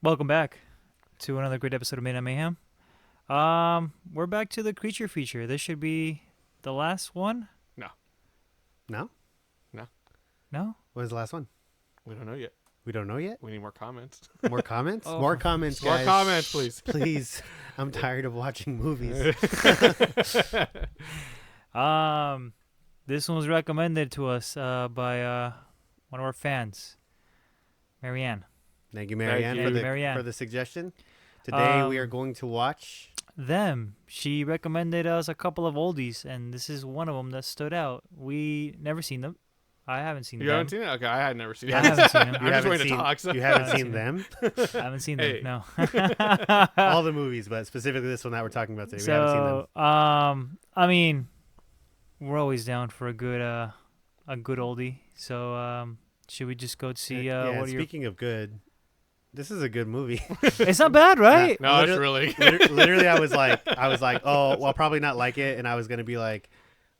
Welcome back to another great episode of Midnight Mayhem. We're back to the creature feature. This should be the last one. No. No? No? What was the last one? We don't know yet. We don't know yet? We need more comments. More comments? Oh. More comments, More guys. comments, please. Please. I'm tired of watching movies. This one was recommended to us by one of our fans, Marianne. Thank you, Marianne, Thank you, Marianne. for the suggestion. Today we are Um, going to watch... Them. She recommended us a couple of oldies, and this is one of them that stood out. We never seen them. I haven't seen You them. haven't seen it? Okay, I had never seen it. I haven't seen them. I'm You just haven't waiting seen- to talk. So. You haven't haven't seen seen them? I haven't seen Hey. them. No. All the movies, but specifically this one that we're talking about today. We haven't seen them. I mean, we're always down for a good oldie. So, should we just go see yeah, what are your? speaking of good, this is a good movie. It's not bad, right? No, it's really. Literally, I was like, oh, well, I'll probably not like it, and I was gonna be like,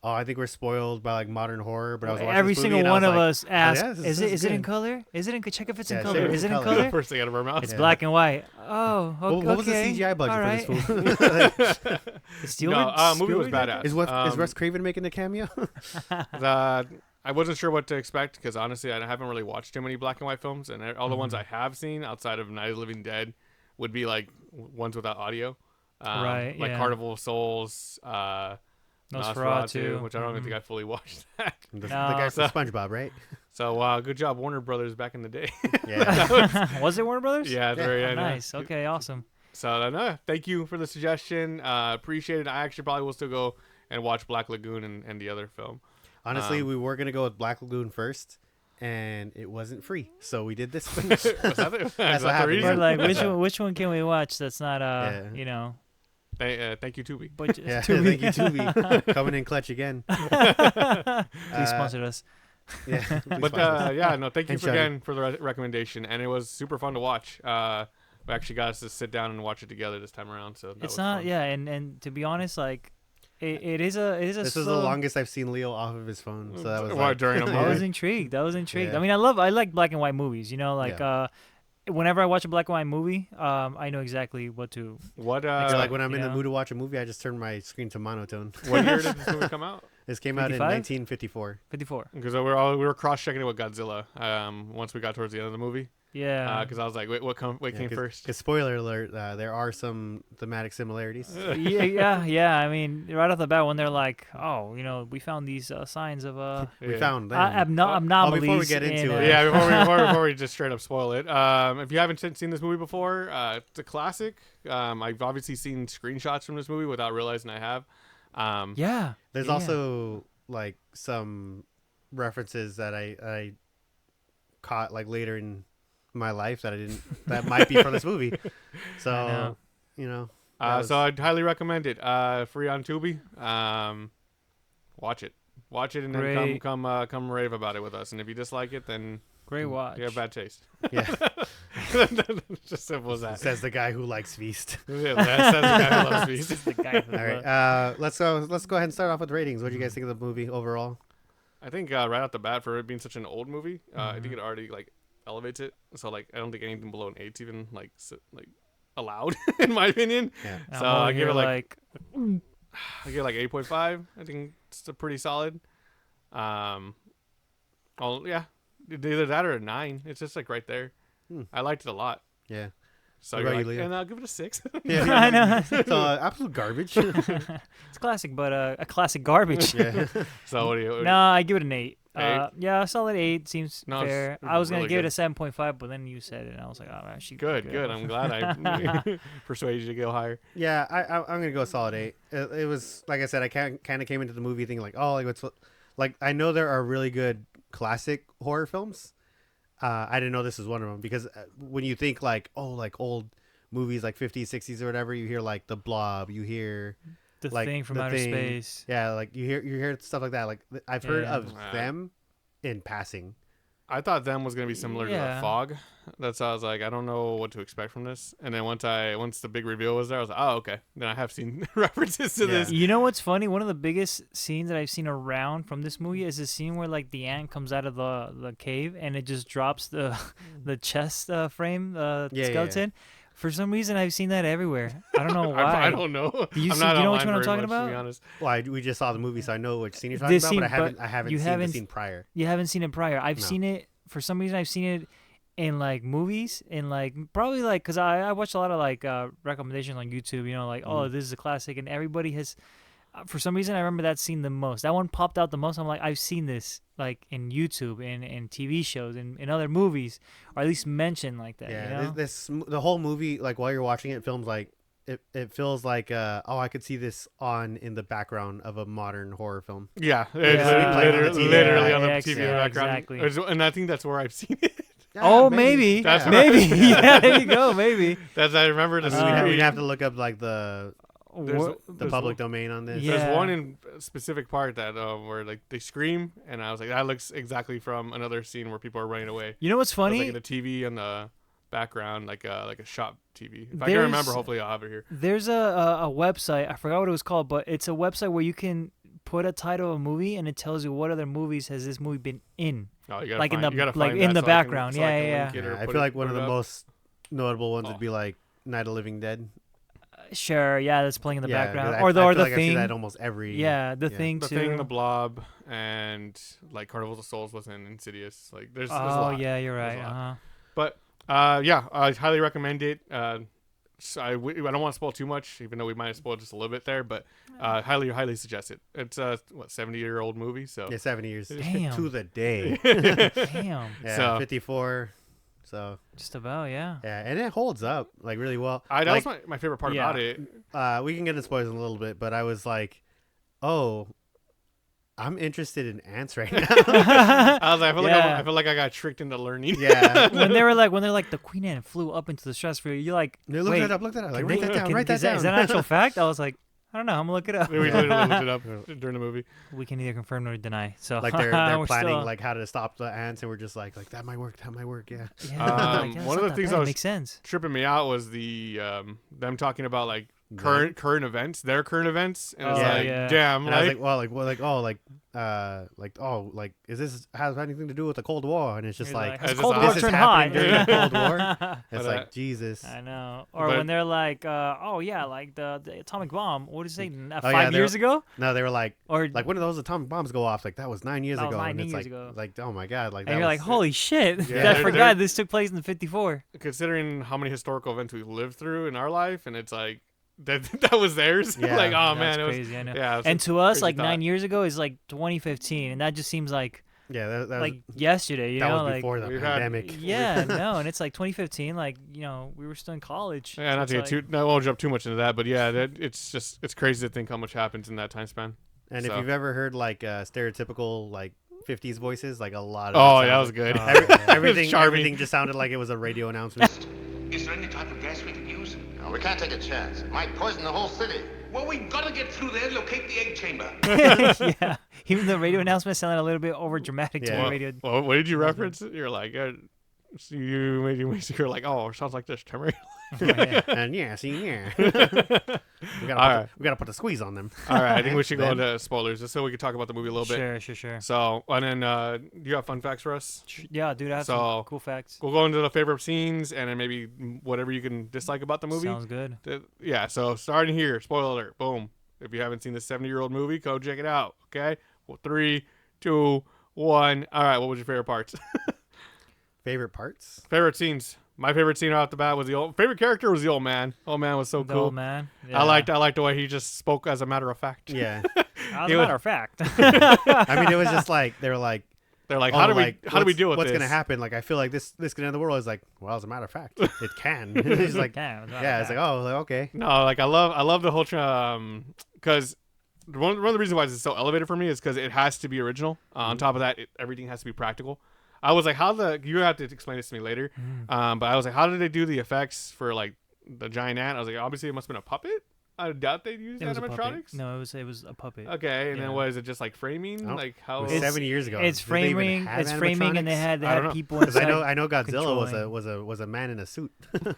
oh, I think we're spoiled by like modern horror. But I was watching Every this movie, single and I one was of like, us asked, yeah, this "Is is it in good. color? Is it in? Check if it's in Yeah, color. check if Is it's it in in color. color? First thing out of our mouth. It's Yeah. black and white. Oh, okay. What was the CGI budget All right. for this movie? Spielberg, movie was Spielberg? badass. Is Russ Craven making a cameo? I wasn't sure what to expect because honestly, I haven't really watched too many black and white films, and all the ones I have seen outside of Night of the Living Dead would be like ones without audio, Right, Like yeah. Carnival of Souls, Nosferatu, which I don't even think I fully watched that. The No. guy from So- SpongeBob, right? So good job, Warner Brothers, back in the day. Yeah. Was it Warner Brothers? Yeah, it's very Nice. Okay, awesome. So no, thank you for the suggestion. Appreciate it. I actually probably will still go and watch Black Lagoon and the other film. Honestly, we were gonna go with Black Lagoon first, and it wasn't free, so we did this. Was that the, is that the happened. We're reason? like, which one can we watch that's not Yeah. Thank you, Tubi. But Yeah, Tubi. thank you, Tubi, coming in clutch again. Please sponsor us. Yeah, please But sponsor us. yeah, no, thank you And for, Shudder. again for the recommendation, and it was super fun to watch. We actually got us to sit down and watch it together this time around. So that It's was not, fun. yeah, and to be honest, like, it is a This is the slow- longest I've seen Leo off of his phone, so that was Well, like, during a I was movie. intrigued. Yeah. I mean, I like black and white movies. You know, like whenever I watch a black and white movie, I know exactly what to. What So like when I'm you in the know. mood to watch a movie, I just turn my screen to monotone. what year did this movie come out? This came out in 55? 1954. 54. Because we were cross checking it with Godzilla. Once we got towards the end of the movie, Yeah. because I was like, wait, what came first? Because spoiler alert, there are some thematic similarities. yeah. I mean, right off the bat, when they're like, "Oh, we found these signs of We Yeah. found them. anomalies." before we get in, into it. Yeah, before we just straight up spoil it. If you haven't seen this movie before, it's a classic. I've obviously seen screenshots from this movie without realizing I have. Yeah. There's yeah. also like some references that I caught like later in my life that I didn't that might be from this movie. I So know. that was- So I'd highly recommend it. Free on Tubi. Watch it, and then Great. come rave about it with us. And if you dislike it, then Great watch. you have bad taste. yeah, Just simple as that. says the guy who likes Feast. Yeah, that's the guy who loves This Feast. is the guy who All right, let's go ahead and start off with ratings. What do you guys think of the movie overall? I think right off the bat, for it being such an old movie, I think Mhm. it already like elevates it. So like, I don't think anything below an 8's even like allowed in my opinion. Yeah, I'm So over I give here it I give it like 8.5. I think it's a pretty solid. Oh yeah, either that or a 9. It's just like right there. Hmm. I liked it a lot. yeah. So What you're about like, you, Leo? and I'll give it a 6. Yeah, I know. So absolute garbage. It's classic, but a classic garbage. yeah. So what do you? No, I give it an 8. 8? Yeah, a solid 8 seems No, it's fair. I was gonna really give it good. a 7.5, but then you said it, and I was like, oh, actually, Good. I'm glad I persuaded you to go higher. Yeah, I'm gonna go solid 8. It was like I said, I kind of came into the movie thinking like, oh, like what's like I know there are really good classic horror films. I didn't know this was one of them because when you think like like old movies like 50s, 60s or whatever, you hear like The Blob, you hear The like, Thing from The Outer Thing. Space. like you hear stuff like that. Like I've heard Yeah. of them in passing. I thought them was gonna be similar to the Yeah. Fog. That's how I was like, I don't know what to expect from this. And then once the big reveal was there, I was like, oh okay. Then I have seen references to Yeah. this. You know what's funny? One of the biggest scenes that I've seen around from this movie is the scene where like the ant comes out of the cave and it just drops the the chest frame Yeah. skeleton. For some reason, I've seen that everywhere. I don't know why. I don't know. Do you I'm see- not do you know which online one I'm very talking much, to about? be honest. Well, we just saw the movie, so I know which scene you're talking This about, scene, but but I haven't you seen haven't the s- scene prior. You haven't seen it prior. I've No. seen it for some reason. I've seen it in like movies, in like probably like because I watched a lot of like recommendations on YouTube. You know, like oh this is a classic, and everybody has. For some reason, I remember that scene the most. That one popped out the most. I'm like, I've seen this like in YouTube and in TV shows and in other movies, or at least mentioned like that. Yeah, you know? the whole movie, like while you're watching it, it feels like it feels like oh, I could see this on in the background of a modern horror film. Yeah, Yeah. it's Yeah, literally on the yeah, TV in the yeah, background. exactly. And I think that's where I've seen it. Oh, maybe. That's yeah. Maybe. Yeah, there you go. Maybe. That's I remember the I mean, we'd scene. have to look up like the There's public domain on this. Yeah. There's one in a specific part that where like they scream, and I was like, that looks exactly from another scene where people are running away. You know what's It was, funny? like in the TV in the background, like a shop TV. If I There's- can remember, hopefully I'll have it here. There's a website. I forgot what it was called, but it's a website where you can put a title of a movie and it tells you what other movies has this movie been in. Oh, you gotta Like in find, the- you gotta like find in that the so I can- background. so I Yeah, can yeah, link it Yeah, or I put feel it- like one put of it the up. most notable ones Oh. would be like Night of Living Dead. Sure, yeah, that's playing in the Yeah, background, 'cause or the I or feel the like I've seen thing. that almost every. Yeah, the yeah. thing The too. Thing, The Blob, and like Carnival of Souls was in Insidious. Like there's a Oh lot. yeah, you're There's right. a lot. Uh-huh. Yeah, I highly recommend it. So I don't want to spoil too much, even though we might have spoiled just a little bit there. But highly suggest it. It's a 70-year-old movie, so Yeah, 70 years Damn. to the day. Damn, Yeah, So- 54. So just about yeah. yeah, and it holds up like really well. that Like, was my favorite part Yeah. about it. we can get into spoilers in a little bit, but I was like, oh, I'm interested in ants right now. I was like, Yeah. I feel like I got tricked into learning. yeah. when they're like the Queen Anne flew up into the stratosphere, you're like, No, look wait, that up. Look that up. Like, can write they- that down. can- Write that is down. Is that an actual fact? I was like, I don't know. I'm gonna look it up. We literally looked it up during the movie. We can either confirm or deny. So Like they're we're planning still- like how to stop the ants, and we're just like that might work. That might work. Yeah. yeah, Um, that's one not of the that things bad. I was- makes sense. Tripping me out was the them talking about like current events, their current events, and it's Oh, like, yeah. damn, And I was like, like, is this has anything to do with the Cold War? And it's just You're like, has Is Cold this War this turned happened hot? during the Cold War? But, It's like Jesus. I know. Or But- when they're like, oh yeah, like the atomic bomb. What did you say? yeah, 5 years ago? No, they were like Or when did those atomic bombs go off? Like that was 9 years That was ago. 9 and it's years like, ago. like oh my god, like and that you're was, like, holy shit! Yeah, I they're- forgot this took place in '54. considering how many historical events we've lived through in our life, and it's like that was theirs. Yeah. Like, oh That's man, it was crazy. I know. yeah. It's And to us, crazy like thought. 9 years ago is like 2015, and that just seems like yeah, that was, like yesterday. You that know, was like before the we've had- pandemic. yeah, no, and it's like 2015. Like we were still in college. Yeah, so not it's to get like- too. I won't jump too much into that, but yeah, it's crazy to think how much happens in that time span. And So. if you've ever heard like stereotypical like 50s voices, like a lot of Oh, it yeah, that was sounded- good. everything Charming. everything just sounded like it was a radio announcement. Is there any type of gas we can use? No, we can't take a chance. It might poison the whole city. Well, we gotta get through there, locate the egg chamber. yeah, even the radio announcement sounded a little bit over dramatic to Yeah. the radio. Well, what did you reference? You're like, so you're like, oh, it sounds like this, Terry. And yeah, see, yeah. we gotta put the squeeze on them. All right, I think we should go Then- into spoilers just so we can talk about the movie a little bit. Sure. So, and then do you have fun facts for us? Yeah, dude, I have So- some cool facts. We'll go into the favorite scenes and then maybe whatever you can dislike about the movie. Sounds good. Yeah, so starting here, spoiler alert, boom. If you haven't seen this 70-year-old movie, go check it out, okay? Well, 3, 2, 1. All right, what was your favorite parts? Favorite parts? Favorite scenes. My favorite scene right off the bat was favorite character was the old man. Old man was so The cool. old man. I liked the way he just spoke as a matter of fact. Yeah. As He a was- matter of fact. I mean, it was just like they were like, They're like, oh, how do we like, how do we what's- deal with what's this? gonna happen? Like, I feel like this can end the world. Is like, well, as a matter of fact, it can. He's like, Yeah, as a matter yeah, of it's like, fact. oh, like, okay. No, like I love the whole because one of the reasons why it's so elevated for me is because it has to be original. On top of that, everything has to be practical. I was like, you have to explain this to me later. But I was like, how did they do the effects for like the giant ant? I was like, obviously it must have been a puppet. I doubt they'd use It was a puppet. animatronics. No, it was a puppet. Okay, and Yeah. then was it just like framing? Oh, Like It how? was It's- 7 years ago. It's Did they even framing. have It's framing, and they animatronics? had I don't know. people Because inside. I know Godzilla controlling. was a man in a suit.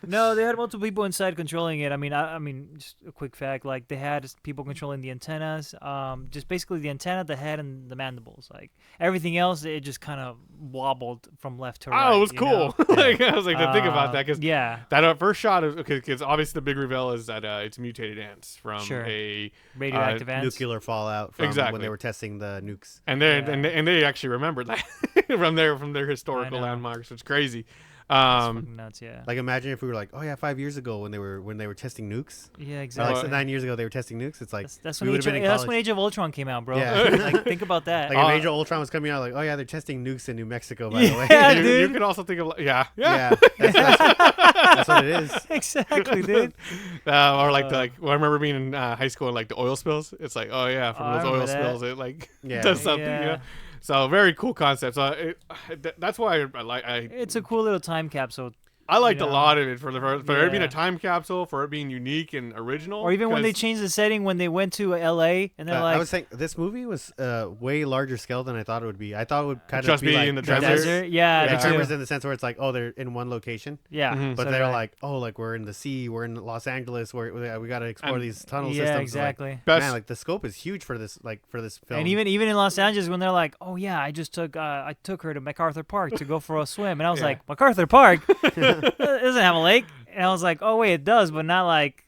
No, they had multiple people inside controlling it. I mean, just a quick fact: like they had people controlling the antennas, just basically the antenna, the head, and the mandibles. Like everything else, it just kind of wobbled from left to right. Oh, it was you cool. know? Like I was like to think about that because yeah, that first shot is because obviously the big reveal is that it's mutated ants from Sure. a radioactive ants. Nuclear fallout from Exactly. when they were testing the nukes. and they Yeah. and they actually remembered that from their historical know. landmarks. It's crazy. It's fucking nuts. Yeah. Like imagine if we were like, oh yeah, 5 years ago when they were testing nukes. Yeah, Or exactly. like 9 years ago they were testing nukes. It's like That's we when would've been in that's college. when Age of Ultron came out, bro. Yeah. Like think about that. Like if Age of Ultron was coming out, like, oh yeah, they're testing nukes in New Mexico, by the way. Yeah, you, dude. you can also think of yeah. Yeah, that's what it is. exactly, dude. Or well, I remember being in high school and like the oil spills. It's like, oh yeah, from I those oil remember that. spills, it like Yeah. does something. Yeah. You know? So very cool concept. So that's why I It's a cool little time capsule. liked a know? lot of it for it being Yeah. a time capsule, for it being unique and original. Or even when they 'cause- changed the setting when they went to LA and they're I like was saying this movie was way larger scale than I thought it would be. I thought it would kind Just of be be like in the the desert. desert. Yeah, Yeah. me The too. Tremors in the sense where it's like, oh, they're in one location, Yeah. Mhm. but so they're did I. like, oh, like we're in the sea, we're in Los Angeles, we got to explore And- these tunnel Yeah, systems. exactly. Like, Best- man, like the scope is huge for this film. And even in Los Angeles, when they're like, "Oh yeah, I took her to MacArthur Park to go for a swim," and I was Yeah. like, "MacArthur Park it doesn't have a lake," and I was like, "Oh wait, it does, but not like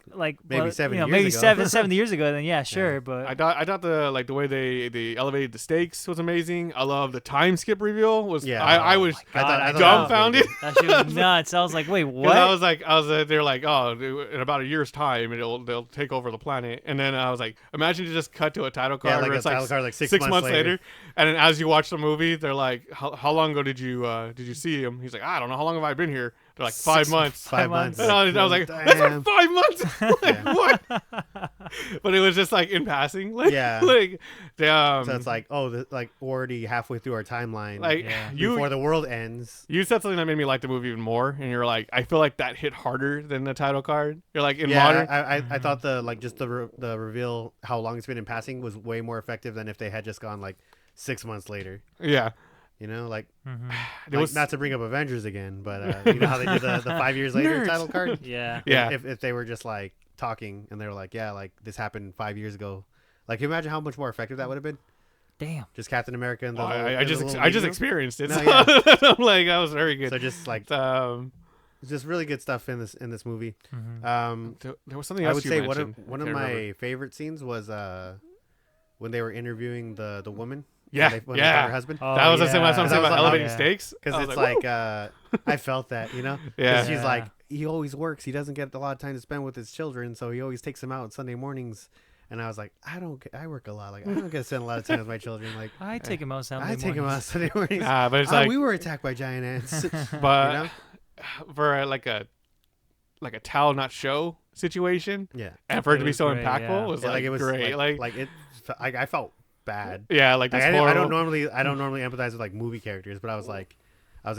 Maybe well, 70 maybe years ago. 70 years ago." Then yeah, sure, but I thought the way they elevated the stakes was amazing. I love the time skip reveal. Was Yeah. I was I thought that was dumbfounded. that shit was nuts. I was like, "Wait, 'Cause what?" I was they're like, oh, in about a year's time, they'll take over the planet. And then I was like, imagine you just cut to a title card Yeah, like where a it's title card, like 6 months months later. later. And then as you watch the movie, they're like, how long ago did you see him? He's like, I don't know. How long have I been here? They're like 5 months. 5 months. And I was like, that's Damn. been 5 months. Like, what? But it was just like in passing. Like, Yeah. Like, So it's like, oh, like already halfway through our timeline. like Yeah. before the world ends. you said something that made me like the movie even more, and you're like, I feel like that hit harder than the title card. You're like in Yeah, modern. I thought the reveal how long it's been in passing was way more effective than if they had just gone like 6 months later. Yeah, You know, like, it was not to bring up Avengers again, but you know how they did the 5 years later Nerds. title card. yeah. yeah. If they were just like talking and they were like, yeah, like this happened 5 years ago. Like, can you imagine how much more effective that would have been? Damn. Just Captain America and the Oh, little- I and the just little I just lead room? experienced it. No, so yeah. I'm like, that was very good. So just like It's, just really good stuff in this movie. there was something I else would you say mentioned. one I of can't my remember. favorite scenes was when they were interviewing the woman. Yeah, when they found yeah. her husband. Oh, That was the same yeah. last time That was about like- elevating yeah. stakes. I Because was it's like, like I felt that, you know. 'Cause Yeah. she's Yeah. like, he always works. He doesn't get a lot of time to spend with his children, so he always takes them out on Sunday mornings. And I was like, I work a lot. Like, I don't get to spend a lot of time with my children. Like, I take him out Sunday I take them out mornings. Sunday mornings. Nah, but it's Oh, like, we were attacked by giant ants. but you know? for like a tell not show situation, Yeah. and for it It to be was so great, impactful yeah. was Yeah, like it was great. Like, it. I felt bad. yeah, like Like, this I horrible. don't normally empathize with like movie characters, but I was like,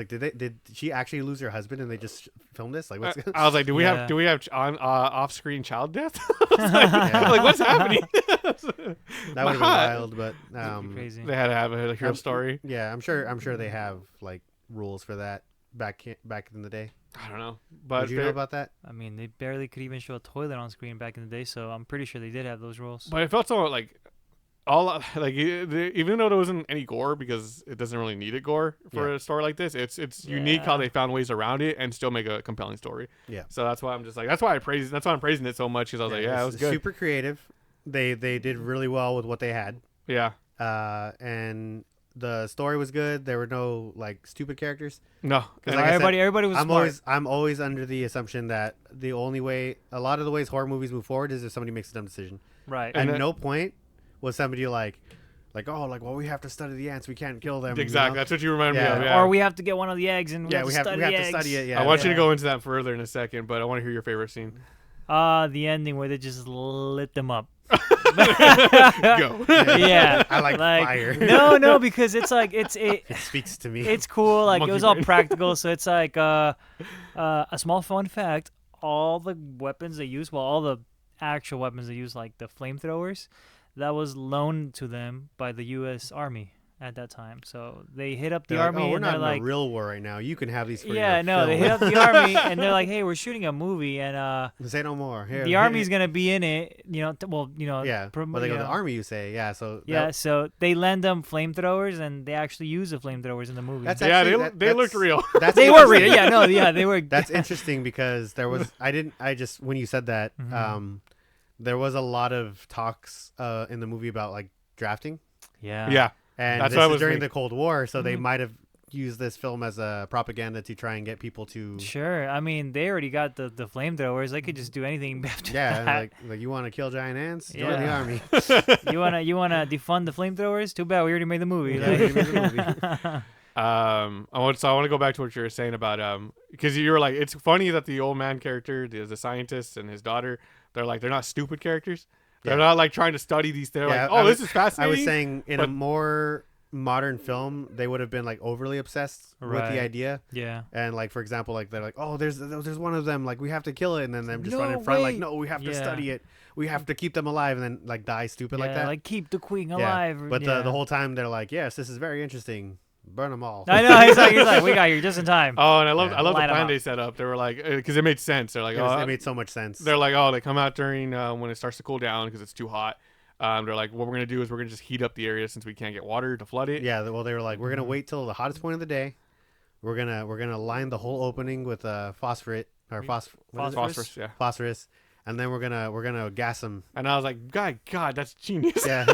did she actually lose her husband and they just filmed this? Like, what's I was like, do we Yeah. have on off-screen child death? I was like, what's happening? that would have been God. wild, but Crazy. They had to have a hero story. yeah, I'm sure they have like rules for that back in the day. I don't know, but Did you know there- about that? I mean, they barely could even show a toilet on screen back in the day, so I'm pretty sure they did have those rules. But it felt so like even though there wasn't any gore because it doesn't really need it gore for Yeah. a story like this. It's unique how Yeah. they found ways around it and still make a compelling story. Yeah. So that's why I'm just like that's why I'm praising it so much because I was like, yeah, it it's was good. super creative. They did really well with what they had. Yeah. And the story was good. There were no like stupid characters. No. 'Cause And like I said, everybody was smart. I'm always under the assumption that the only way a lot of the ways horror movies move forward is if somebody makes a dumb decision. Right. And At then- no point was somebody like well, we have to study the ants. We can't kill them. you exactly. know? That's what you reminded Yeah. me of. Yeah. Or we have to get one of the eggs and we Yeah, have we to have study to eggs. study it. Yeah, I want you to Yeah. go into that further in a second, but I want to hear your favorite scene. The ending where they just lit them up. Go. Yeah. I like fire. No, because it's like it It speaks to me. it's cool. Like Monkey it was all brain. practical, so it's like a small fun fact. All the weapons they use, well, all the actual weapons. They used like the flamethrowers that was loaned to them by the U.S. Army at that time. So they hit up the They're like, army oh, we're and not they're in like, a real war right now. You can have these for yeah, your no, they film. hit up the army and they're like, hey, we're shooting a movie and Say no more. Here, the army's gonna be in it, you know. Well, you know, Yeah, but they go the army. You say, yeah. So Yeah, so they lend them flamethrowers, and they actually use the flamethrowers in the movie. That's Yeah, actually, they looked real. That's They were interesting. real. Yeah, no, yeah, they were. That's interesting because there was when you said that there was a lot of talks in the movie about like drafting, Yeah. Yeah. and That's this what I is was during thinking. the Cold War, so they might have used this film as a propaganda to try and get people to Sure. I mean, they already got the flamethrowers. They could just do anything after yeah, that. like you want to kill giant ants, join the Yeah. army. You wanna defund the flamethrowers? Too bad we already made the movie. Yeah, we made the movie. I want to go back to what you were saying about because you were like, it's funny that the old man character, the scientist, and his daughter, they're not stupid characters. They're Yeah. not like trying to study these. They're Yeah, like, I oh, was- this is fascinating. I was saying in a but- more modern film, they would have been like overly obsessed with Right. the idea. Yeah. And like for example, like they're like, oh, there's one of them, like we have to kill it, and then them just No run in front, like way. no, we have to Yeah. study it, we have to keep them alive, and then like die stupid like Yeah, that. like keep the queen Yeah. alive. But yeah. the whole time they're like, yes, this is very interesting. Burn them all. I know. He's like, we got here just in time. Oh, and I love Yeah. the Line 'em plan up. they set up. They were like, because it made sense. They're like, It made so much sense. they're like, oh, they come out during when it starts to cool down because it's too hot. They're like, what we're gonna do is we're gonna just heat up the area since we can't get water to flood it. Yeah, well, they were like, we're gonna wait till the hottest point of the day. We're gonna line the whole opening with phosphorus, Phosphorus, yeah. phosphorus, and then we're gonna gas them. And I was like, God, that's genius. Yeah,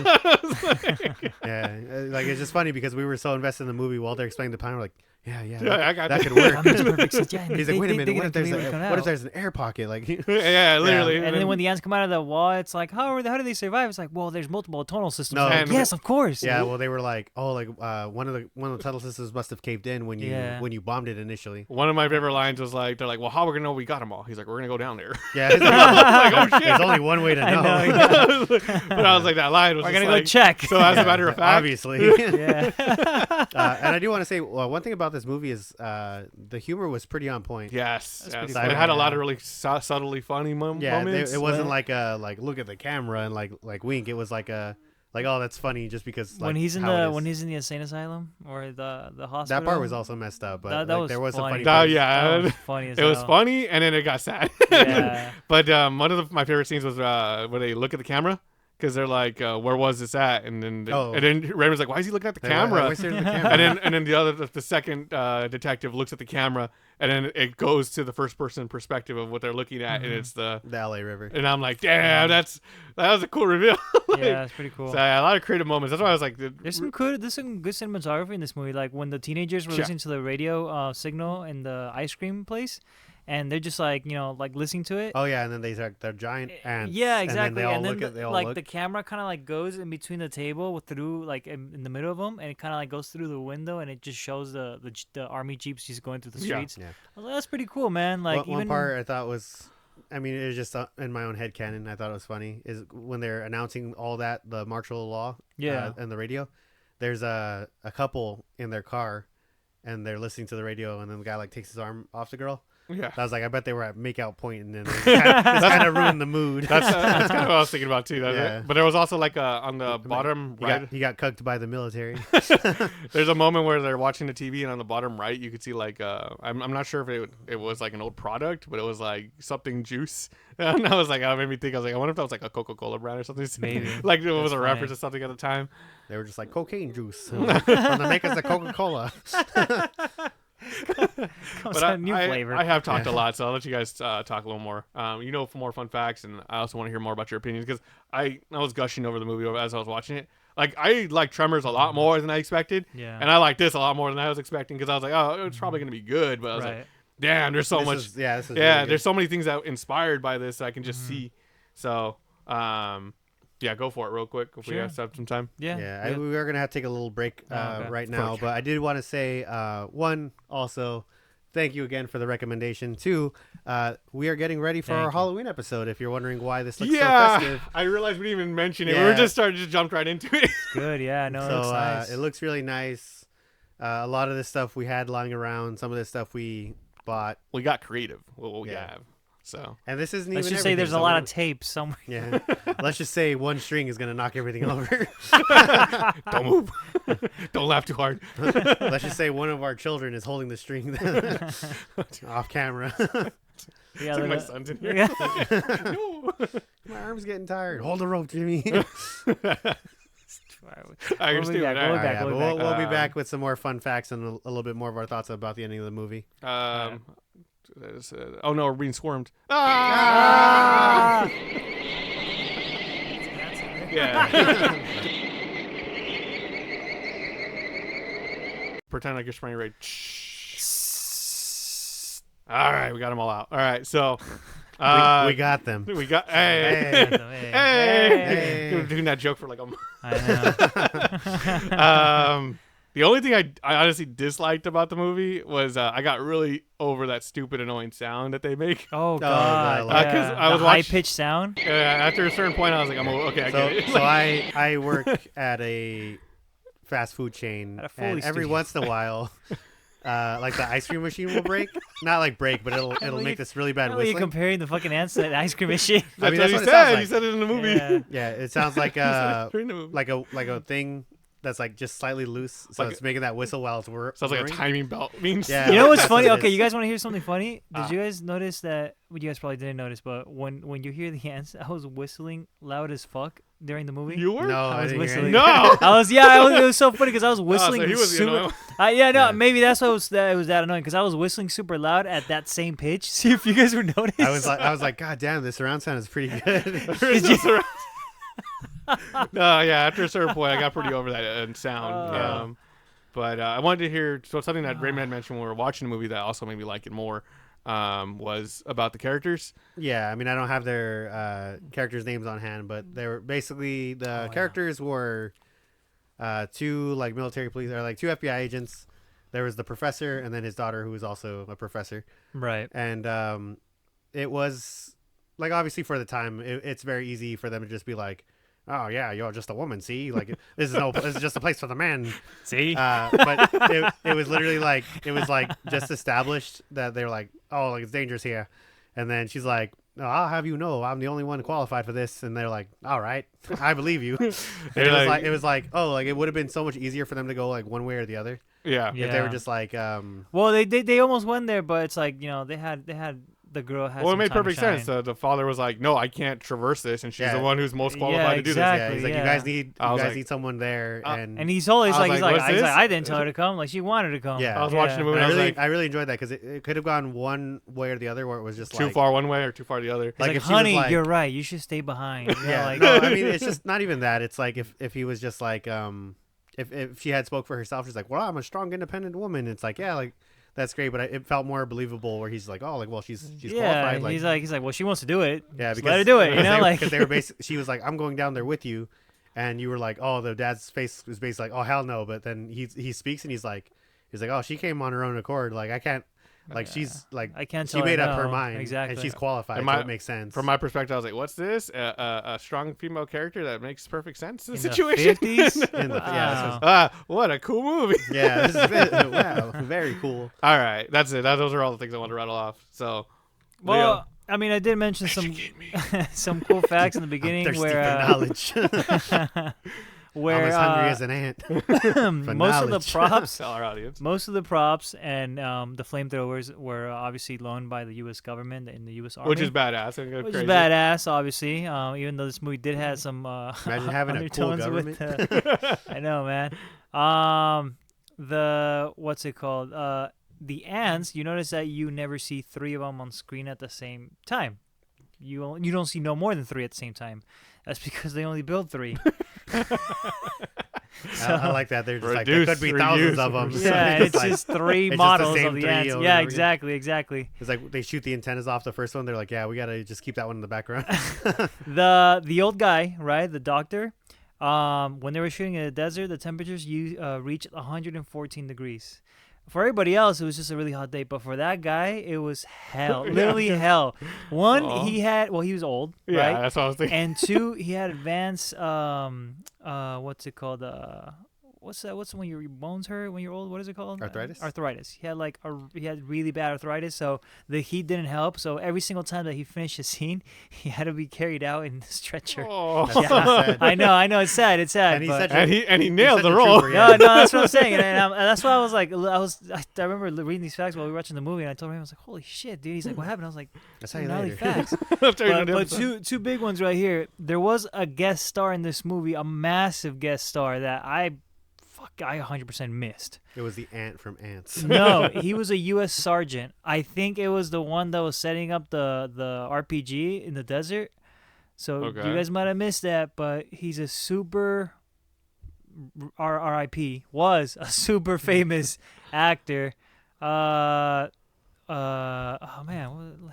yeah. Like it's just funny because we were so invested in the movie while they're explaining the plan. We're like, yeah, Yeah, I got that that. could work. That makes perfect sense. Yeah, He's they- like, wait a they- minute, they're what if gonna come what if out. there's an air pocket? Like, yeah, literally. And then when the ants come out of the wall, it's like, how do they survive? It's like, well, there's multiple tunnel systems. No. I'm like, And- yes, of course. yeah, well, they were like, oh, like one of the tunnel systems must have caved in when Yeah. you bombed it initially. one of my favorite lines was like, they're like, well, how are we gonna know we got them all? He's like, we're gonna go down there. Yeah, it's like, like, oh shit. there's only one way to I know. know, yeah. But I was like, that line was We're just gonna like, go check. So as a matter of fact, Obviously. yeah. And I do want to say one thing about this movie is the humor was pretty on point. yes, pretty it cool. had a lot Yeah. of really subtly funny Yeah, moments. it wasn't like a look at the camera and like wink. It was like a oh, that's funny just because like, when he's in how it the is. when he's in the insane asylum or the hospital. that part was also messed up, but That like, was there was some funny. funny. Oh, parts. yeah. That was funny as it was hell. funny, and then it got sad. Yeah. But one of my favorite scenes was where they look at the camera because they're like, "Where was this at?" And then Raymond's like, "Why is he looking at the Like, why- camera?" why staring at the camera? and then the second detective looks at the camera, and then it goes to the first person perspective of what they're looking at, and it's the LA River. and I'm like, "Damn, that was a cool reveal." Like, Yeah, it's pretty cool. So, a lot of creative moments. That's why I was like, There's some good cinematography in this movie. Like when the teenagers were Yeah. listening to the radio signal in the ice cream place, and they're just like like listening to it. Oh yeah, and then they're giant ants. Yeah, And exactly. then they all look. the camera kind of like goes in between the table through like in the middle of them, and it kind of like goes through the window, and it just shows the army jeeps just going through the Yeah. streets. Yeah. I was like, that's pretty cool, man. Like one part I thought was, I mean, it was just in my own head canon. I thought it was funny is when they're announcing all that the martial law. Yeah. And the radio. There's a couple in their car, and they're listening to the radio, and then the guy like takes his arm off the girl. yeah. I was like, I bet they were at make out point, and then this kind of ruined the mood. That's kind of what I was thinking about too. Yeah. But there was also like on the bottom right. He got cooked by the military. There's a moment where they're watching the TV, and on the bottom right, you could see like I'm not sure if it was like an old product, but it was like something juice. And I was like, it made me think. I was like, I wonder if that was like a Coca-Cola brand or something. Maybe. Like it was That's a funny. reference to something at the time. They were just like cocaine juice from the makers of Coca-Cola. comes But out a new flavor. I have talked a lot, so I'll let you guys talk a little more. For more fun facts, and I also want to hear more about your opinions because I was gushing over the movie as I was watching it. Like I like Tremors a lot more than I expected, Yeah. and I like this a lot more than I was expecting because I was like, oh, it's probably gonna be good, but I was like, right. damn, there's so This much. is really good. There's so many things that inspired by this that I can just see. So, yeah, go for it real quick if we Sure. have some time. Yeah. Yeah, we are gonna have to take a little break okay. right now, but I did want to say one also. Thank you again for the recommendation. Two, we are getting ready for Thank our you. Halloween episode. If you're wondering why this looks so Yeah, festive, I realized we didn't even mention it. We Yeah. were just jumped right into it. Good. Yeah. No, it so looks nice. it looks really nice. A lot of this stuff we had lying around. Some of this stuff we bought. We got creative. What we Yeah. have. So And this isn't Let's even. just say there's a lot of tape. tape somewhere. Yeah. Let's just say one string is gonna knock everything over. don't move. Don't laugh too hard. Let's just say one of our children is holding the string off camera. Yeah, It's like my look at- son's in here. yeah. No. My arm's getting tired. Hold the rope, Jimmy. I We'll be understand. back, All we'll right. be back. But we'll be we'll, back. we'll be back with some more fun facts and a little bit more of our thoughts about the ending of the movie. Oh no, we're being swarmed. Ah! Yeah. Pretend like you're spraying right. All right, we got them all out. All right, so We got them. we got hey. Hey. Been doing that joke for like a month. I know. The only thing I honestly disliked about the movie was I got really over that stupid annoying sound that they make. Oh god. like- Uh, 'cause Yeah. I was the high watch- pitched sound. After a certain point, I was like, okay, I So, get it. so I work at a fast food chain, At a Foley and every studio. once in a while, like the ice cream machine will break. Not like break, but it'll Well, make this really bad How are you whistling. comparing the fucking ants to the ice cream machine? That's mean, what that's he what it sounds said. like. He said it in the movie. Yeah. Yeah, it sounds like During the movie. like a thing that's like just slightly loose, so Like it's making that whistle while it's Sounds like a whirring. timing belt means. Yeah. You know what's That's funny? what it Okay, is. you guys want to hear something funny? Did Ah. you guys notice that? Well, you guys probably didn't notice, but when you hear the ants, I was whistling loud as fuck during the movie. You were? No, I I was didn't hear whistling. anything. No. It was so funny because I was whistling. Oh, so he was the super, annoying yeah, no, Yeah. maybe that's why it was that annoying because I was whistling super loud at that same pitch. See if you guys would notice. I was like, God damn, this surround sound is pretty good. There's no surround- No, yeah. After a certain point, I got pretty over that sound. Oh. But I wanted to hear something that Raymond mentioned when we were watching the movie that also made me like it more. Was about the characters. Yeah, I mean, I don't have their characters' names on hand, but they were basically the characters were two like military police or like two FBI agents. There was the professor and then his daughter, who was also a professor. right. And it was like obviously for the time, it's very easy for them to just be like, "Oh yeah, you're just a woman. See, like this is just a place for the men." See. But it was literally like it was like just established that they were like, "Oh, like it's dangerous here," and then she's like, "No, I'll have you know, I'm the only one qualified for this," and they're like, "All right, I believe you." And it was like oh, like it would have been so much easier for them to go like one way or the other Yeah. Yeah. if they were just like Well, they almost went there, but it's like they had the girl had. Well, it some made time to perfect sense. shine. The father was like, "No, I can't traverse this," and she's Yeah. the one who's most qualified Yeah, to do exactly. yeah, he's like, yeah. "You guys need I was like, need someone there," And he's always I was like, like, he's like, "What's he's like, this?" I didn't tell her to come. Like she wanted to come. Yeah. I was watching the movie. And And I was like, I really enjoyed that because it could have gone one way or the other, where it was just too like, far one way or too far the other. He's like, like, if she was honey, like- you're right. You should stay behind. You know, Yeah, like, no, I mean it's just not even that. It's like if he was just like if she had spoke for herself, she's like, "Well, I'm a strong, independent woman." It's like, yeah, like that's great, but it felt more believable where he's like, "Oh, like well, she's yeah. qualified." Like, He's like, well, she wants to do it. yeah, Just because let her do it. You because know, like because they were basically, she was like, "I'm going down there with you," and you were like, "Oh," the dad's face was basically like, "Oh, hell no!" But then he speaks and he's like, "Oh, she came on her own accord. Like I can't." Like she's like I can't she tell her made up her no. mind Exactly. and she's qualified, And so my- it makes sense. From my perspective, I was like, "What's this? A strong female character that makes perfect sense in the in situation." the 50s. In the- yeah, this Wow. What a cool movie! yeah, this is wow, very cool. All right, that's it. Those are all the things I want to rattle off. So, Well, I mean, I did mention some some cool facts in the beginning Thirsty where for knowledge. where I'm as hungry as an ant. most of the knowledge. props tell our audience. most of the props and the flamethrowers were obviously loaned by the U.S. government and the U.S. Army, Which is badass. And which crazy. is badass, obviously. Even though this movie did have some Imagine having a cool undertones government. with, I know, man. The what's it called? The ants. You notice that you never see three of them on screen at the same time. You don't see no more than three at the same time. That's because they only build three. I like that. They're just like Reduce, there could be reuse, thousands of them. Yeah, it's just three it's just the models same of the three ants. over Yeah, and over again. exactly. It's like they shoot the antennas off the first one. They're like, yeah, we gotta just keep that one in the background. The old guy, right, the doctor, when they were shooting in the desert, the temperatures reached 114 degrees. For everybody else, it was just a really hot day, but for that guy, it was hell, literally hell. One, Aw. he was old, Yeah, right? that's what I was thinking. And two, he had advanced, what's it called? what's that? What's when your bones hurt when you're old? What is it called? Arthritis? Arthritis. He had he had really bad arthritis, so the heat didn't help. So every single time that he finished a scene, he had to be carried out in the stretcher. Oh. That's so sad. I know, it's sad. It's sad. And he's but- such and he he's nailed such the a role. trooper, yeah. No, that's what I'm saying, and that's why I was like, I remember reading these facts while we were watching the movie, and I told him, I was like, holy shit, dude. He's like, what happened? I was like, That's how you gnarly later. facts. After you know the But episode. two big ones right here. There was a guest star in this movie, a massive guest star that I 100% missed. It was the ant from Ants. No, he was a U.S. sergeant. I think it was the one that was setting up the RPG in the desert. So Okay. you guys might have missed that, but he's a super R.I.P. was a super famous actor. Oh man,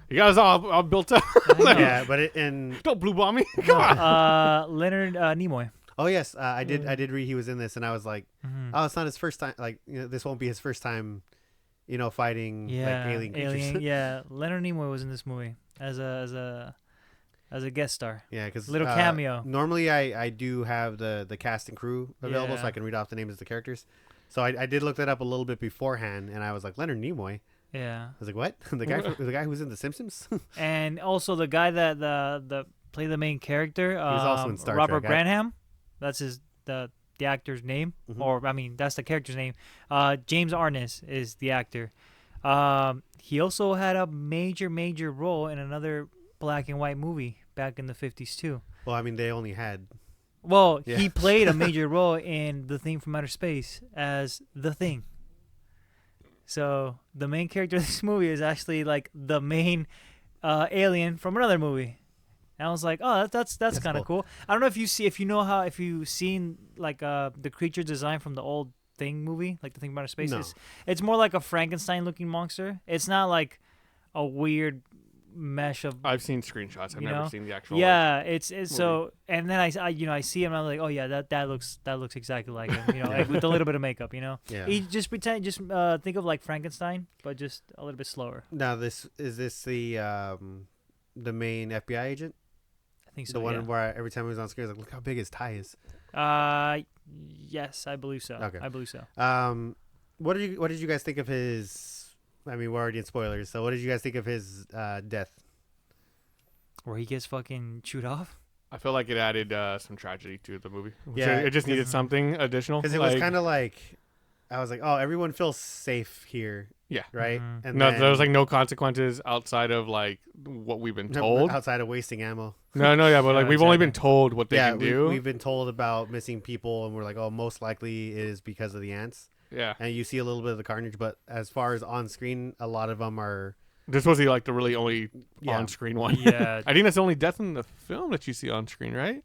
You guys all built up. I know. Yeah, but in Don't blue bomb me. Come on. Leonard Nimoy. oh yes, I did read he was in this, and I was like, Mhm. oh, it's not his first time. Like, this won't be his first time, fighting Yeah, like alien creatures. yeah, Leonard Nimoy was in this movie as a guest star. Yeah, because Little cameo. Normally, I do have the cast and crew available, so Yeah. I can read off the names of the characters. So I did look that up a little bit beforehand, and I was like, Leonard Nimoy. Yeah, I was like, what? the guy who was in The Simpsons? and also the guy that the played the main character. was also in Star Robert Trek. Granham. That's the actor's name, Mhm. or I mean, that's the character's name. James Arness is the actor. He also had a major role in another black and white movie back in the 50s too. Well, I mean, they only had. Well, Yeah. he played a major role in The Thing from Outer Space as The Thing. So the main character of this movie is actually like the main alien from another movie. And I was like, oh, that's kind of cool. I don't know if you've seen like the creature design from the old Thing movie, like The Thing from Outer Space. No. It's more like a Frankenstein looking monster. it's not like a weird mesh of I've seen screenshots. I've you never know? seen the actual. yeah, it's so, and then I see him and I'm like, oh yeah, that looks exactly like him, like with a little bit of makeup, Yeah. He just think of like Frankenstein, but just a little bit slower. Now, is this the main FBI agent? I think so. The one yeah. where every time he was on screen, I was like, look how big his tie is. Yes, I believe so. Okay. I believe so. What did you guys think of his? I mean, we're already in spoilers, so what did you guys think of his death? Where he gets fucking chewed off. I feel like it added some tragedy to the movie. Yeah, it just needed 'cause- something additional. Because it was kind of like, I was like, oh, everyone feels safe here, yeah. right? Mhm. And No, then, there was like no consequences outside of like what we've been told. outside of wasting ammo. No, yeah, but like Yeah, we've only been exactly. told what they Yeah, can do. we've been told about missing people, and we're like, oh, most likely it is because of the ants. Yeah, And you see a little bit of the carnage, but as far as on screen, a lot of them are. this was like the really only Yeah. on-screen one. Yeah. I think that's the only death in the film that you see on screen, right?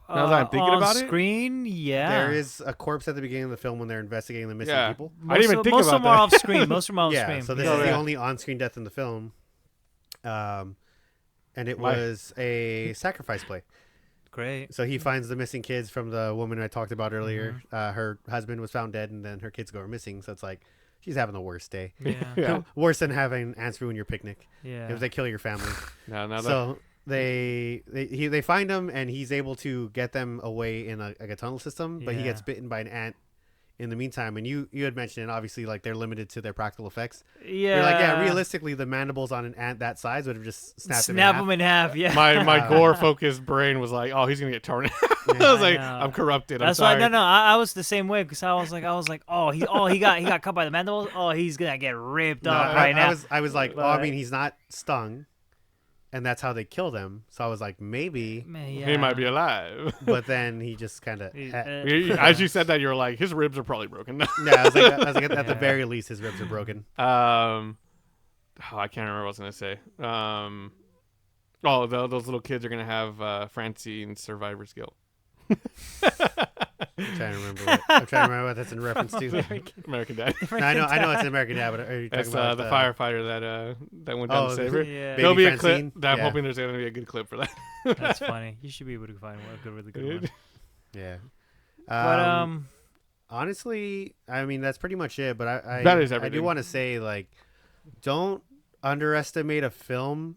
Now that I'm thinking on about it? screen, yeah. There is a corpse at the beginning of the film when they're investigating the missing Yeah. people. I didn't even think most about of them are that. off screen. Most of them are off Yeah, screen. so this Oh, is the yeah. only on-screen death in the film, and it Why? was a sacrifice play. Great. So he finds the missing kids from the woman I talked about earlier. Mm-hmm. Her husband was found dead, and then her kids go missing. So it's like she's having the worst day. Yeah. Yeah. Worse than having ants ruin your picnic Yeah. if they kill your family. Now that So they find him, and he's able to get them away in a tunnel system, but he gets Yeah. bitten by an ant in the meantime. And you had mentioned, obviously, like they're limited to their practical effects. Yeah. You're like, yeah, realistically, the mandibles on an ant that size would have just snapped Snap him them in half. Yeah. my gore focused brain was like, oh, he's gonna get torn. I was like, know. I'm corrupted. That's I'm why. sorry. No. I was the same way because I was like, oh, he got cut by the mandibles. Oh, he's gonna get ripped No, off right now. I was like, oh, I But- mean, he's not stung, and that's how they killed him. So I was like, maybe, Man, yeah. He might be alive. but then he just kind of. As you said that, you were like, his ribs are probably broken. Yeah, I was like, at the Yeah. very least, his ribs are broken. Oh, I can't remember what I was gonna say. Those little kids are gonna have Francine's survivor's guilt. I'm trying to remember what that's in reference to. American Dad. No, I know it's an American Dad, but are you talking That's about the firefighter that went down Oh, to save her. Yeah. Baby There'll be a Francine? clip. I'm Yeah. hoping there's gonna be a good clip for that. That's funny. You should be able to find one, a really good one. Yeah. But honestly, I mean that's pretty much it. But I That is I do everything. want to say, like, don't underestimate a film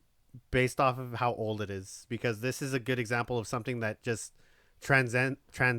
based off of how old it is, because this is a good example of something that just transcends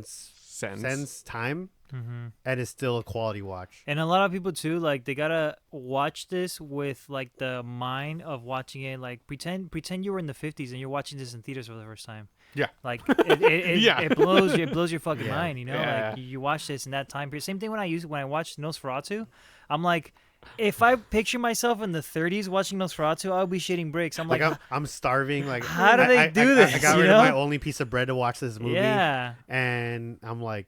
Sense. time. and it's still a quality watch. And a lot of people too, like they gotta watch this with like the mind of watching it. Like pretend you were in the 50s and you're watching this in theaters for the first time. Yeah. Like it blows your fucking Yeah. mind. You know, Yeah. like you watch this in that time period. Same thing when I watched Nosferatu, I'm like, if I picture myself in the 30s watching Nosferatu, I'll be shitting bricks. I'm like, I'm starving. Like, how do they do this, I got you rid know? of my only piece of bread to watch this movie. yeah, And I'm like,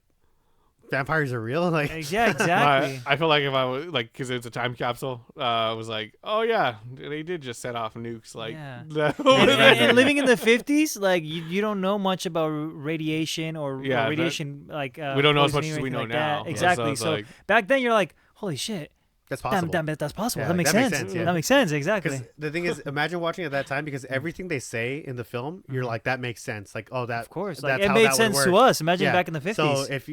vampires are real. Like, yeah, exactly. I feel like if I was like, because it's a time capsule, I was like, oh yeah, they did just set off nukes. Like, Yeah. And living in the 50s, like you don't know much about radiation or Yeah, radiation, like we don't know as much poisoning as or we anything know like now. that. Exactly. So So, it's like- back then, you're like, holy shit, that's possible. that's possible. Yeah, that makes sense. yeah. That makes sense. Exactly. Because the thing is, imagine watching it at that time, because everything they say in the film, you're like, that makes sense. Like, oh, that Of course, that's like it how made that would sense to work. us. Imagine Yeah. back in the 50s. So if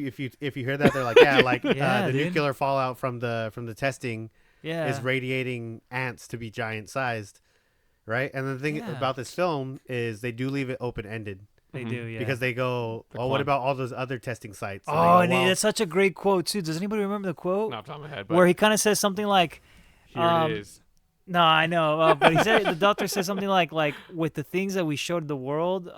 you hear that, they're like, yeah, like Yeah, the dude. nuclear fallout from the testing yeah. is radiating ants to be giant sized, right? And the thing Yeah. about this film is they do leave it open ended They do, yeah. because they go, oh, what quant- about all those other testing sites? And they oh, go, and well, that's such a great quote too. Does anybody remember the quote not off the top of my head, but where he kind of says something like, here um, it is. No, I know, but he said the doctor said something like with the things that we showed the world,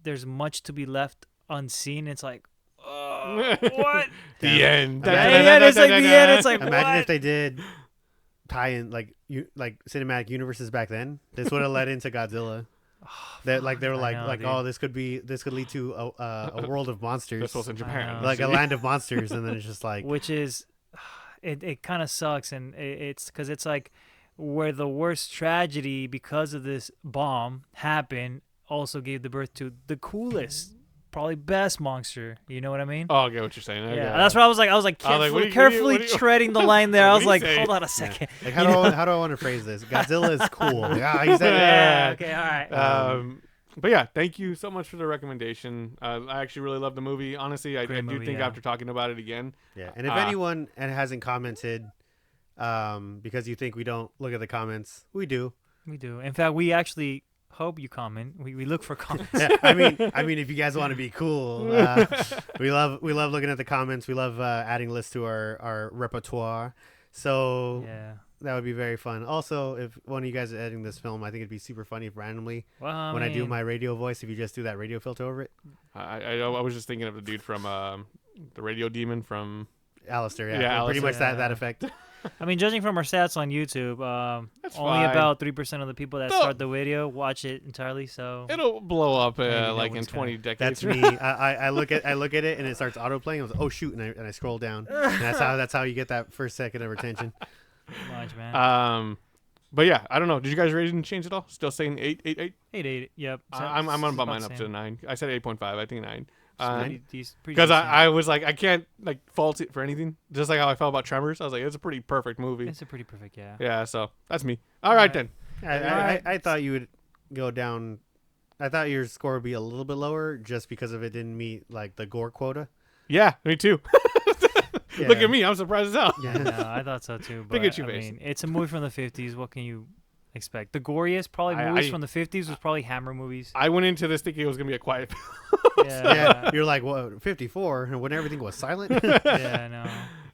there's much to be left unseen. It's like, what? The end. Yeah, Yeah, it's like the end. It's like, imagine what? if they did tie in like cinematic universes back then. This would have led into Godzilla. That like they were I know, like dude. oh, this could lead to a world of monsters, This was in Japan. know. like a land of monsters, and then it's just like, Which is, it kind of sucks, and it's because it's like where the worst tragedy because of this bomb happened also gave the birth to the coolest, probably best monster. You know what I mean? Oh, I get what you're saying. Okay. Yeah, that's what I was like. I was like, I was like, what do you- carefully what do you- treading the line there. I What was do you like, say? hold on a second. like You know? how do I want to phrase this? Godzilla is cool. Yeah, he said it. Yeah. Okay. All right. But yeah, thank you so much for the recommendation. I actually really love the movie. Honestly, I Great do movie, think yeah. after talking about it again, Yeah, and if anyone hasn't commented, because you think we don't look at the comments, we do. We do. In fact, we actually hope you comment. We look for comments. Yeah, I mean, if you guys want to be cool, we love looking at the comments. We love adding lists to our repertoire. So Yeah. that would be very fun. Also, if one of you guys are editing this film, I think it'd be super funny if randomly Well, I when I do mean, my radio voice, if you just do that radio filter over it. I was just thinking of the dude from the Radio Demon from. Alistair, yeah, Yeah, pretty much Alistair, that yeah. effect. I mean, judging from our stats on YouTube, That's only fine. about 3% of the people that No. start the video watch it entirely. So It'll blow up Maybe no like in one's 20 gonna- decades. That's me. I look at it and it starts auto playing. I was like, oh shoot, and I scroll down. And that's how you get that first second of retention. much, man. But yeah, I don't know. Did you guys rate and change at all? Still saying 8, 8, 8? 8. Yep. I'm on about about mine the up to same. 9. I said 8.5. I think 9. Pretty Because decent. I was like, I can't like fault it for anything. Just like how I felt about Tremors. I was like, it's a pretty perfect movie. It's a pretty perfect, yeah. Yeah, so that's me. All right then. I thought you would go down. I thought your score would be a little bit lower just because of it didn't meet like the gore quota. Yeah, me too. Yeah. Look at me. I'm surprised as hell. Yeah. No, I thought so too. But Look at you, I face. mean, it's a movie from the 50s. What can you expect? The goriest probably movies from the 50s was probably Hammer movies. I went into this thinking it was gonna be a quiet. Yeah, you're like, what, 54, and when everything was silent. Yeah, no.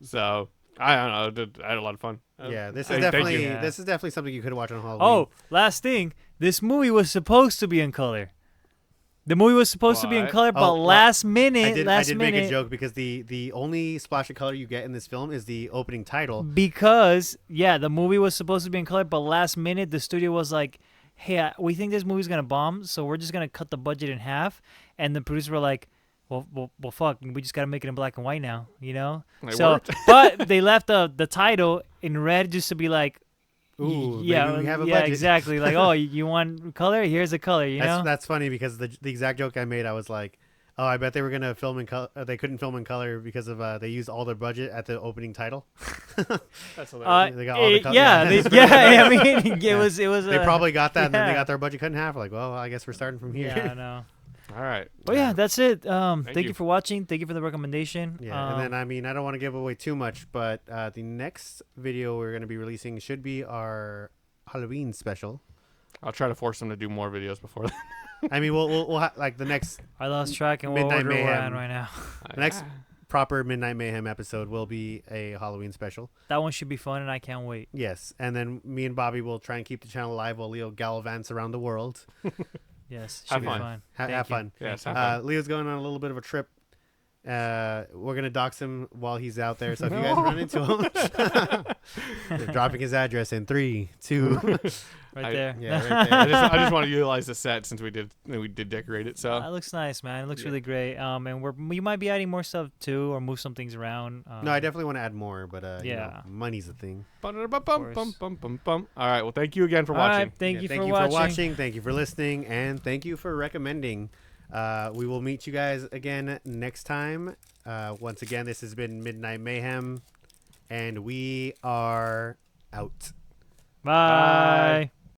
So I don't know. I had a lot of fun. Yeah, this Thank is definitely you. Yeah. this is definitely something you could watch on Halloween. Oh, last thing. This movie was supposed to be in color. The movie was supposed to be in What? color, but Oh, well, last minute, I did make a joke because the only splash of color you get in this film is the opening title. Because the movie was supposed to be in color, but last minute the studio was like, "Hey, we think this movie's gonna bomb, so we're just gonna cut the budget in half." And the producers were like, "Well, fuck, we just gotta make it in black and white now, you know." It So, worked. but they left the title in red just to be like, Ooh, yeah, maybe we have a yeah, budget. exactly. Like, oh, you want color? Here's a color, you know. That's funny because the exact joke I made, I was like, oh, I bet they were gonna film in color. They couldn't film in color because of they used all their budget at the opening title. That's hilarious. They got all the color. I mean, it was. They probably got that, and then they yeah. got their budget cut in half. Like, well, I guess we're starting from here. Yeah, I know. All right. But yeah, that's it. Thank you. you for watching. Thank you for the recommendation. Yeah, and then I mean, I don't want to give away too much, but the next video we're going to be releasing should be our Halloween special. I'll try to force them to do more videos before that. I mean, we'll like the next I lost track and what Midnight order we're Mayhem. on right now. the next proper Midnight Mayhem episode will be a Halloween special. That one should be fun, and I can't wait. Yes, and then me and Bobby will try and keep the channel alive while Leo gallivants around the world. Yes, Have should be fun. fun. Have Thank you. fun. Yes, have fun. Leo's going on a little bit of a trip. We're gonna dox him while he's out there. So if you guys run into him, they're dropping his address in 3, 2. Right there. Yeah, right there. I just want to utilize the set since we did decorate it. So It looks nice, man. It looks really great. And we might be adding more stuff too, or move some things around. No, I definitely want to add more, but yeah. money's a thing. All right. Well, thank you again for All watching. right, thank you Thank for you watching. for watching. Thank you for listening, and thank you for recommending. We will meet you guys again next time. Once again, this has been Midnight Mayhem, and we are out. Bye.